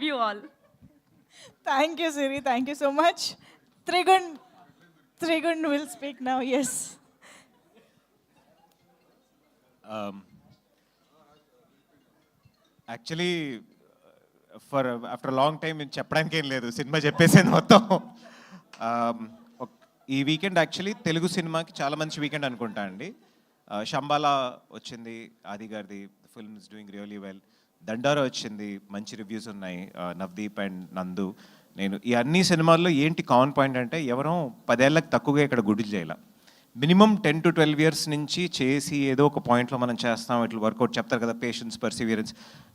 love you all. Thank you, Siri. Thank you so much. Trigun will speak now. Yes. Actually after long time నేను చెప్పడానికి ఏం లేదు, cinema చెప్పేసింది మొత్తం. ఈ వీకెండ్ యాక్చువల్లీ తెలుగు సినిమాకి చాలా మంచి వీకెండ్ అనుకుంటా అండి. శంబాలా వచ్చింది, ఆది గారిది, film is doing really well. Dandora వచ్చింది, మంచి రివ్యూస్ ఉన్నాయి, నవదీప్ అండ్ నందు. నేను ఈ అన్ని సినిమాల్లో ఏంటి కామన్ పాయింట్ అంటే ఎవరో 10 ఏళ్ళకి తక్కువగా ఇక్కడ గుడ్లు చేయాల. మినిమం 10 to 12 years నుంచి చేసి ఏదో ఒక పాయింట్లో మనం చేస్తాం, ఇట్లా వర్కౌట్ చెప్తారు కదా, పేషెన్స్, పర్సివియరెన్స్.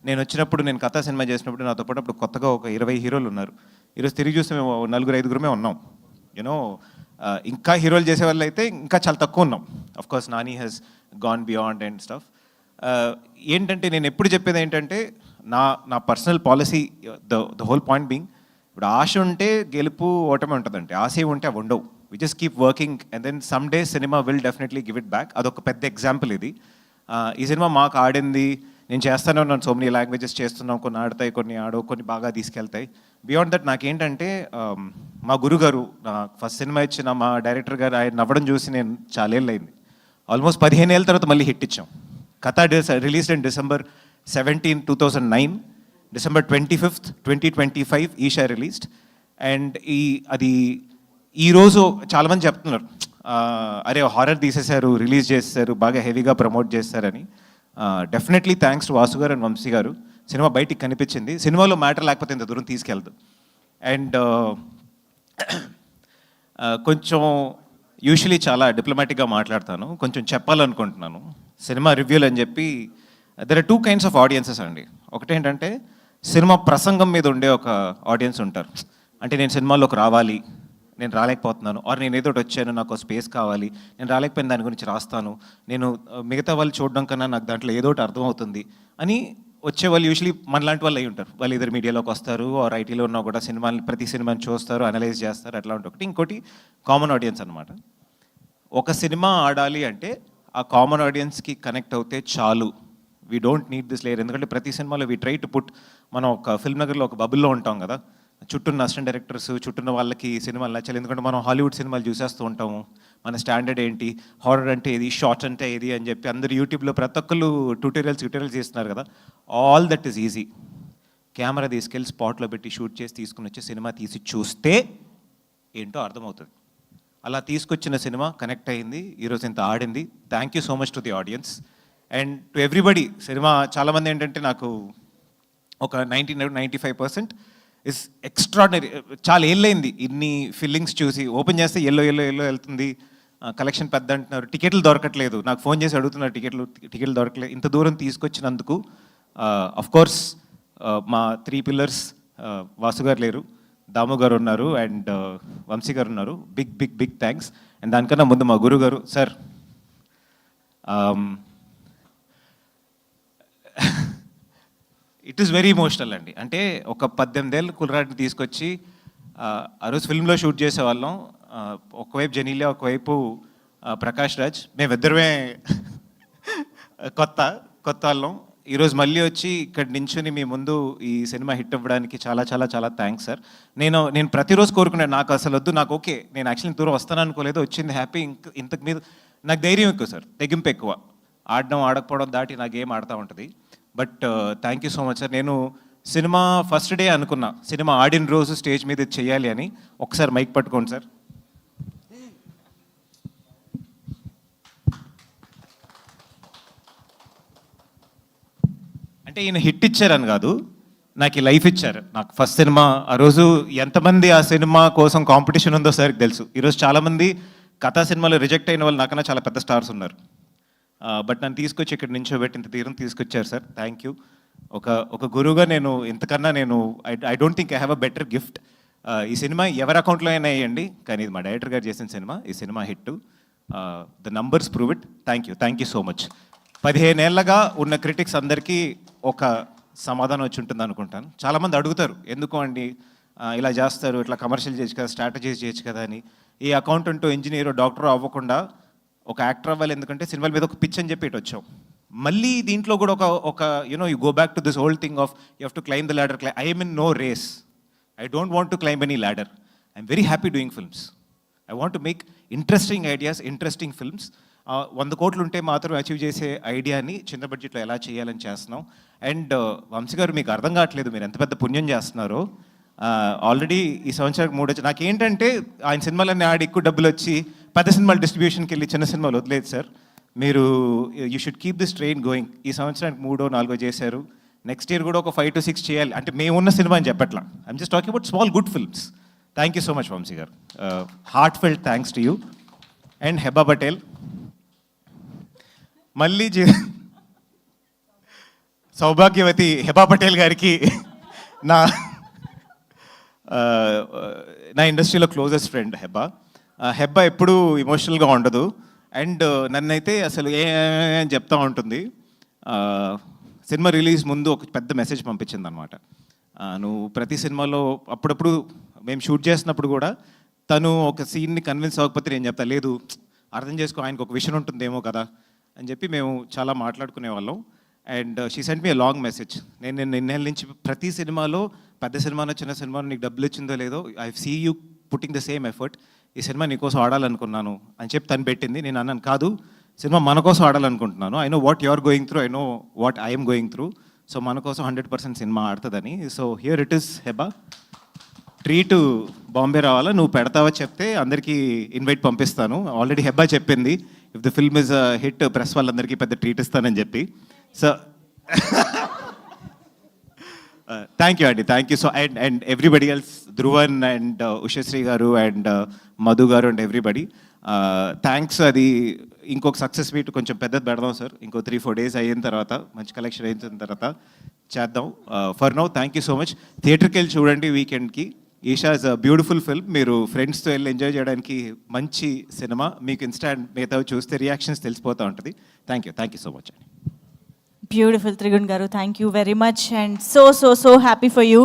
నేను వచ్చినప్పుడు, నేను కథా సినిమా చేసినప్పుడు నాతో పాటు అప్పుడు కొత్తగా ఒక 20 హీరోలు ఉన్నారు. ఈరోజు తిరిగి చూస్తే మేము 4-5 ఉన్నాం. యూనో ఇంకా హీరోలు చేసే వాళ్ళు అయితే ఇంకా చాలా తక్కువ ఉన్నాం. Of course Nani has gone beyond and stuff. ఏంటంటే నేను ఎప్పుడు చెప్పేది ఏంటంటే నా personal policy, the whole point being, ఇప్పుడు ఆశ ఉంటే గెలుపు ఓటమి ఉంటుందంటే, ఆశ ఉంటే అవి ఉండవు. We just keep working and then some day cinema will definitely give it back. అదొక పెద్ద ఎగ్జాంపుల్ ఇది. ఈ సినిమా మాకు ఆడింది, నేను చేస్తానే ఉన్నాను, సో మెనీ లాంగ్వేజెస్ చేస్తున్నాం, కొన్ని ఆడతాయి, కొన్ని ఆడవు, కొన్ని బాగా తీసుకెళ్తాయి. బియాండ్ దట్ నాకేంటంటే మా గురుగారు, నా ఫస్ట్ సినిమా ఇచ్చిన మా డైరెక్టర్ గారు, ఆయన నవ్వడం చూసి నేను చాలా ఏళ్ళు అయింది, ఆల్మోస్ట్ 15 ఏళ్ళ తర్వాత మళ్ళీ హిట్ ఇచ్చాం. Katha released in December 17, 2009. December 25th, 2025 Eesha released. And అది ఈరోజు చాలామంది చెప్తున్నారు, అరే హారర్ తీసేశారు, రిలీజ్ చేసేసారు, బాగా హెవీగా ప్రమోట్ చేస్తారని. డెఫినెట్లీ థ్యాంక్స్ టు వాసు గారు అండ్ వంశీ గారు. సినిమా బయటికి కనిపించింది. సినిమాలో మ్యాటర్ లేకపోతే ఇంత దూరం తీసుకెళ్దు. అండ్ కొంచెం యూజువలీ చాలా డిప్లొమాటిక్గా మాట్లాడతాను, కొంచెం చెప్పాలనుకుంటున్నాను. సినిమా రివ్యూలు అని చెప్పి there are 2 kinds of audiences అండి. ఒకటేంటంటే సినిమా ప్రసంగం మీద ఉండే ఒక ఆడియన్స్ ఉంటారు. అంటే నేను సినిమాలోకి రావాలి, నేను రాలేకపోతున్నాను, ఆర్ నేను ఏదో వచ్చాను, నాకు స్పేస్ కావాలి, నేను రాలేకపోయిన దాని గురించి రాస్తాను, నేను మిగతా వాళ్ళు చూడడం కన్నా నాకు దాంట్లో ఏదో ఒకటి అర్థమవుతుంది అని వచ్చే వాళ్ళు యూజువలీ మనలాంటి వాళ్ళు అయి ఉంటారు. వాళ్ళు ఇద్దరు మీడియాలోకి వస్తారు, ఆర్ ఐటీలో ఉన్నా కూడా ప్రతి సినిమాని చూస్తారు, అనలైజ్ చేస్తారు, అట్లా ఉంటుంది. ఇంకోటి కామన్ ఆడియన్స్ అనమాట. ఒక సినిమా ఆడాలి అంటే ఆ కామన్ ఆడియన్స్కి కనెక్ట్ అవుతే చాలు. We don't need this layer. ఎందుకంటే ప్రతి సినిమాలో వీ ట్రై టు పుట్, మనం ఒక ఫిల్మ్ నగర్లో ఒక బబుల్లో ఉంటాం కదా, చుట్టూన్న అసిస్టెంట్ డైరెక్టర్స్, చుట్టూన్న వాళ్ళకి సినిమాలు నచ్చాలి. ఎందుకంటే మనం హాలీవుడ్ సినిమాలు చూసేస్తూ ఉంటాము, మన స్టాండర్డ్ ఏంటి, హారర్ అంటే ఏది, షార్ట్ అంటే ఏది అని చెప్పి అందరు యూట్యూబ్లో ప్రతి ఒక్కళ్ళు ట్యూటోరియల్స్ చేస్తున్నారు కదా. All that is easy. Camera తీసుకెళ్ళి స్పాట్లో పెట్టి షూట్ చేసి తీసుకుని వచ్చి సినిమా తీసి చూస్తే ఏంటో అర్థమవుతుంది. అలా తీసుకొచ్చిన సినిమా కనెక్ట్ అయింది, ఈరోజు ఇంత ఆడింది. Thank you so much to the audience and to everybody. Cinema చాలామంది ఏంటంటే నాకు ఒక 90-95% ఇస్ ఎక్స్ట్రాడినరీ. చాలా ఏళ్ళైంది ఇన్ని ఫీలింగ్స్ చూసి. ఓపెన్ చేస్తే ఎల్లో వెళ్తుంది, కలెక్షన్ పెద్ద అంటున్నారు, టికెట్లు దొరకట్లేదు, నాకు ఫోన్ చేసి అడుగుతున్నారు టికెట్లు దొరకలేదు. ఇంత దూరం తీసుకొచ్చినందుకు అఫ్ కోర్స్ మా 3 pillars, వాసు గారు లేరు, దాము గారు ఉన్నారు అండ్ వంశీ గారు ఉన్నారు. Big thanks. అండ్ దానికన్నా ముందు మా గురువు గారు sir, it is very emotional అండి. అంటే ఒక 18 ఏళ్ళ కుర్రాడిని తీసుకొచ్చి ఆ రోజు ఫిల్మ్లో షూట్ చేసేవాళ్ళం. ఒకవైపు జెనీలియా, ఒకవైపు ప్రకాష్ రాజ్, మేమిద్దరమే కొత్త వాళ్ళం. ఈరోజు మళ్ళీ వచ్చి ఇక్కడ నించుని మీ ముందు ఈ సినిమా హిట్ అవ్వడానికి చాలా థ్యాంక్స్ సార్. నేను ప్రతిరోజు కోరుకున్నాను, నాకు అసలు వద్దు, నాకు ఓకే, నేను యాక్చువల్లీ దూరం వస్తాను అనుకోలేదు, వచ్చింది హ్యాపీ. ఇంతకు మీద నాకు ధైర్యం ఎక్కువ సార్, తెగింపు ఎక్కువ. ఆడడం ఆడకపోవడం దాటి నా గేమ్ ఆడుతూ ఉంటుంది. But thank you so much sir. నేను సినిమా ఫస్ట్ డే అనుకున్నా, సినిమా ఆడిన రోజు స్టేజ్ మీద ఇది చేయాలి అని. ఒకసారి మైక్ పట్టుకోండి సార్. అంటే ఈయన హిట్ ఇచ్చారని కాదు, నాకు ఈ లైఫ్ ఇచ్చారు. నాకు ఫస్ట్ సినిమా ఆ రోజు ఎంతమంది ఆ సినిమా కోసం కాంపిటీషన్ ఉందో సార్కి తెలుసు. ఈరోజు చాలామంది కథా సినిమాలో రిజెక్ట్ అయిన వాళ్ళు నాకన్నా చాలా పెద్ద స్టార్స్ ఉన్నారు. బట్ నన్ను తీసుకొచ్చి ఇక్కడ నించోబెట్టి ఇంత తీరం తీసుకొచ్చారు సార్, థ్యాంక్ యూ. ఒక గురువుగా నేను ఇంతకన్నా I don't think I have a better gift. ఈ సినిమా ఎవరి అకౌంట్లో అయినా వేయండి, కానీ ఇది మా డైరెక్టర్ గారు చేసిన సినిమా. ఈ cinema hit, the numbers prove it. Thank you so much. 15 ఏళ్ళగా ఉన్న క్రిటిక్స్ అందరికీ ఒక సమాధానం వచ్చి ఉంటుంది అనుకుంటాను. చాలామంది అడుగుతారు, ఎందుకు అండి ఇలా చేస్తారు, ఇట్లా కమర్షియల్ చేయొచ్చు కదా, స్ట్రాటజీస్ చేయొచ్చు కదా అని. ఈ అకౌంటెంట్, ఇంజనీర్, డాక్టర్ అవ్వకుండా ఒక యాక్టర్ అవ్వాలి, ఎందుకంటే సినిమాల మీద ఒక పిచ్ అని చెప్పి ఇటు వచ్చాం. మళ్ళీ దీంట్లో కూడా ఒక you go back to this whole thing of you have to climb the ladder. I am in no race. I don't want to climb any ladder. I'm very happy doing films. I want to make interesting ideas, interesting films. 100 కోట్లు ఉంటే మాత్రం achieve చేసే ఐడియాని చిన్న బడ్జెట్లో ఎలా చేయాలని చేస్తున్నాం. అండ్ వంశీ గారు, మీకు అర్థం కావట్లేదు మీరు ఎంత పెద్ద పుణ్యం చేస్తున్నారో. ఆల్రెడీ ఈ సంవత్సరానికి 3 వచ్చి నాకేంటంటే ఆయన సినిమాలన్నీ ఆడి ఎక్కువ డబ్బులు వచ్చి పెద్ద సినిమాలు డిస్ట్రిబ్యూషన్కి వెళ్ళి చిన్న సినిమాలు వదిలేదు సార్. మీరు you should keep this train going. ఈ సంవత్సరానికి 3, 4 చేశారు. నెక్స్ట్ ఇయర్ కూడా ఒక 5 to 6 చేయాలి. అంటే మేము ఉన్న సినిమా అని చెప్పట్లా. I'm just talking about small good films. Thank you so much Vamsi garu. Heartfelt thanks to you. And Heba Patel మళ్ళీ సౌభాగ్యవతి హెబా పటేల్ గారికి నా ఇండస్ట్రీలో క్లోజెస్ట్ ఫ్రెండ్ హెబ్బా. హెబ్బా ఎప్పుడూ ఇమోషనల్గా ఉండదు. అండ్ నన్నైతే అసలు అని చెప్తా ఉంటుంది. సినిమా రిలీజ్ ముందు ఒక పెద్ద మెసేజ్ పంపించింది అనమాట. నువ్వు ప్రతి సినిమాలో అప్పుడప్పుడు మేము షూట్ చేసినప్పుడు కూడా తను ఒక సీన్ని కన్విన్స్ అవ్వకపోతే నేను చెప్తా, లేదు అర్థం చేసుకో, ఆయనకు ఒక విషయం ఉంటుందేమో కదా అని చెప్పి మేము చాలా మాట్లాడుకునే వాళ్ళం. And she sent me a long message. నేను నిన్నేళ్ళ నుంచి ప్రతి సినిమాలో, పెద్ద సినిమానో చిన్న సినిమానో నీకు డబ్బులు ఇచ్చిందో లేదో, I see you putting the same effort. ఈ సినిమా నీకోసం ఆడాలనుకున్నాను అని చెప్పి తను పెట్టింది. నేను అన్నాను, కాదు సినిమా మన కోసం ఆడాలనుకుంటున్నాను. I know what you are going through, I know what I'm going through. So మన కోసం 100% సినిమా ఆడుతుందని. So here it is Heba. Treat Bombay రావాలా, నువ్వు పెడతావా చెప్తే అందరికీ ఇన్వైట్ పంపిస్తాను. ఆల్రెడీ హెబ్బా చెప్పింది, if the film is hit press వాళ్ళందరికీ పెద్ద ట్రీట్ ఇస్తానని చెప్పి. సో థ్యాంక్ యూ అండి, thank you. So and everybody else, Dhruvan and Ushasri గారు అండ్ మధు గారు అండ్ ఎవ్రీబడి థ్యాంక్స్. అది ఇంకొక సక్సెస్ మీట్ కొంచెం పెద్దది పెడదాం సార్. ఇంకో 3-4 days అయిన తర్వాత, మంచి కలెక్షన్ అయిన తర్వాత చేద్దాం. For now thank you so much. థియేటర్కి వెళ్ళి చూడండి వీకెండ్కి. Eesha is a beautiful film. మీరు ఫ్రెండ్స్తో వెళ్ళి ఎంజాయ్ చేయడానికి మంచి సినిమా. మీకు ఇన్స్టాంట్ మిగతా చూస్తే రియాక్షన్స్ తెలిసిపోతూ ఉంటుంది. థ్యాంక్ యూ సో మచ్ అండి. Beautiful, Trigun Garu. Thank you very much. And so happy for you.